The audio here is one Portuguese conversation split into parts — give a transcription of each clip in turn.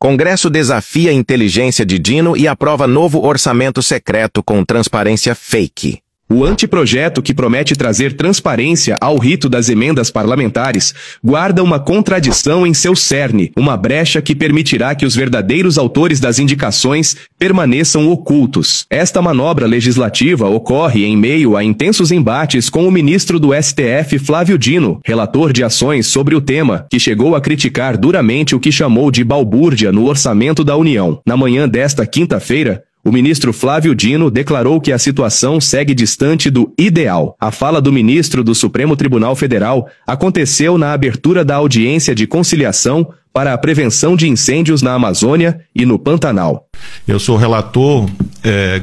Congresso desafia a inteligência de Dino e aprova novo orçamento secreto com transparência fake. O anteprojeto, que promete trazer transparência ao rito das emendas parlamentares, guarda uma contradição em seu cerne, uma brecha que permitirá que os verdadeiros autores das indicações permaneçam ocultos. Esta manobra legislativa ocorre em meio a intensos embates com o ministro do STF, Flávio Dino, relator de ações sobre o tema, que chegou a criticar duramente o que chamou de balbúrdia no orçamento da União. Na manhã desta quinta-feira, o ministro Flávio Dino declarou que a situação segue distante do ideal. A fala do ministro do Supremo Tribunal Federal aconteceu na abertura da audiência de conciliação para a prevenção de incêndios na Amazônia e no Pantanal. Eu sou relator,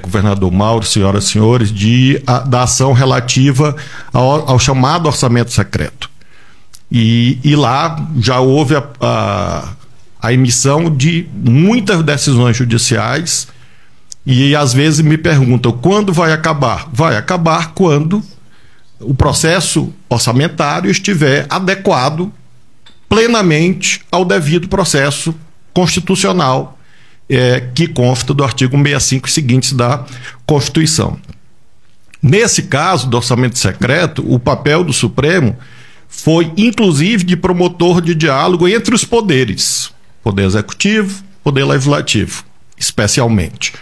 governador Mauro, senhoras e senhores, da ação relativa ao chamado orçamento secreto. E lá já houve a emissão de muitas decisões judiciais. E às vezes me perguntam, quando vai acabar? Vai acabar quando o processo orçamentário estiver adequado plenamente ao devido processo constitucional que consta do artigo 65 e seguintes da Constituição. Nesse caso do orçamento secreto, o papel do Supremo foi inclusive de promotor de diálogo entre os poderes, poder executivo, poder legislativo, especialmente.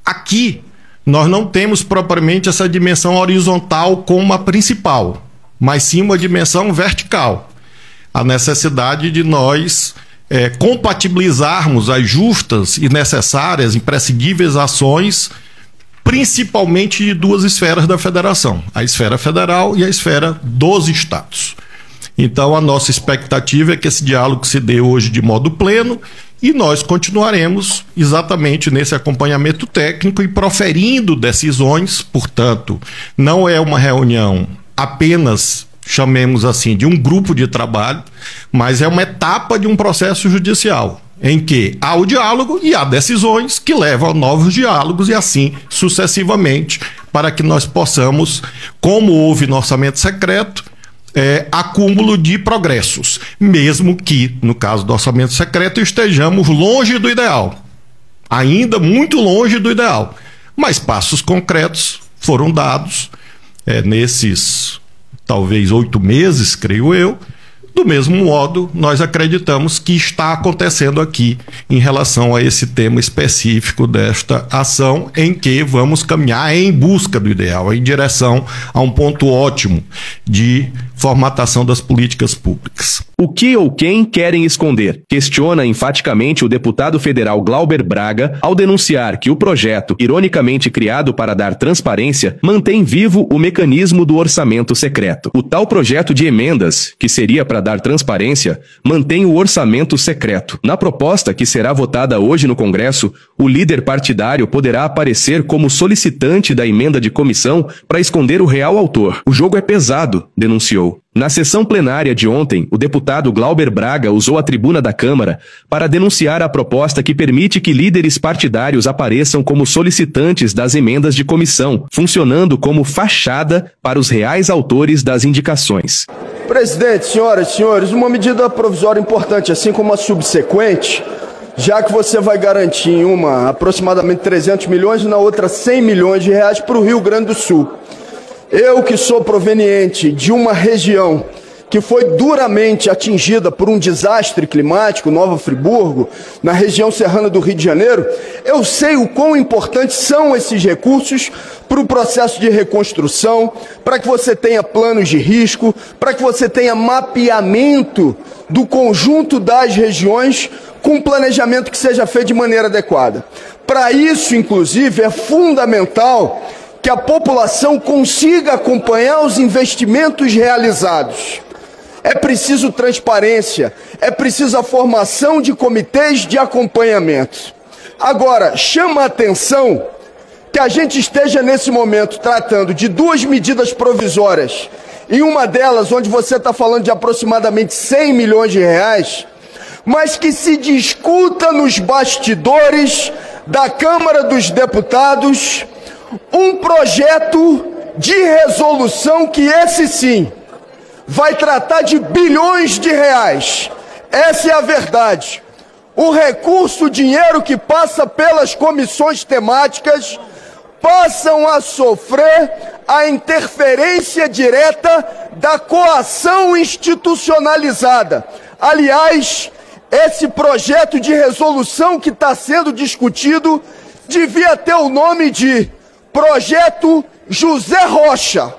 Aqui, nós não temos propriamente essa dimensão horizontal como a principal, mas sim uma dimensão vertical. A necessidade de nós compatibilizarmos as justas e necessárias, imprescindíveis ações, principalmente de duas esferas da federação, a esfera federal e a esfera dos estados. Então, a nossa expectativa é que esse diálogo se dê hoje de modo pleno e nós continuaremos exatamente nesse acompanhamento técnico e proferindo decisões. Portanto, não é uma reunião apenas, chamemos assim, de um grupo de trabalho, mas é uma etapa de um processo judicial, em que há o diálogo e há decisões que levam a novos diálogos e assim sucessivamente, para que nós possamos, como houve no orçamento secreto, acúmulo de progressos, mesmo que, no caso do orçamento secreto, estejamos longe do ideal, ainda muito longe do ideal, mas passos concretos foram dados nesses, talvez 8 meses, creio eu. Do mesmo modo, nós acreditamos que está acontecendo aqui em relação a esse tema específico desta ação, em que vamos caminhar em busca do ideal, em direção a um ponto ótimo de formatação das políticas públicas. O que ou quem querem esconder? Questiona enfaticamente o deputado federal Glauber Braga ao denunciar que o projeto, ironicamente criado para dar transparência, mantém vivo o mecanismo do orçamento secreto. O tal projeto de emendas, que seria para dar transparência, mantém o orçamento secreto. Na proposta que será votada hoje no Congresso, o líder partidário poderá aparecer como solicitante da emenda de comissão para esconder o real autor. O jogo é pesado, denunciou. Na sessão plenária de ontem, o deputado Glauber Braga usou a tribuna da Câmara para denunciar a proposta que permite que líderes partidários apareçam como solicitantes das emendas de comissão, funcionando como fachada para os reais autores das indicações. Presidente, senhoras e senhores, uma medida provisória importante, assim como a subsequente, já que você vai garantir em uma aproximadamente 300 milhões e na outra 100 milhões de reais para o Rio Grande do Sul. Eu, que sou proveniente de uma região que foi duramente atingida por um desastre climático, Nova Friburgo, na região serrana do Rio de Janeiro, eu sei o quão importantes são esses recursos para o processo de reconstrução, para que você tenha planos de risco, para que você tenha mapeamento do conjunto das regiões com um planejamento que seja feito de maneira adequada. Para isso, inclusive, é fundamental que a população consiga acompanhar os investimentos realizados. É preciso transparência, é preciso a formação de comitês de acompanhamento. Agora, chama a atenção que a gente esteja nesse momento tratando de 2 medidas provisórias, e uma delas onde você está falando de aproximadamente 100 milhões de reais, mas que se discuta nos bastidores da Câmara dos Deputados um projeto de resolução que esse sim vai tratar de bilhões de reais. Essa é a verdade. o recurso, o dinheiro que passa pelas comissões temáticas, passam a sofrer a interferência direta da coação institucionalizada. Aliás, esse projeto de resolução que está sendo discutido devia ter o nome de Projeto José Rocha.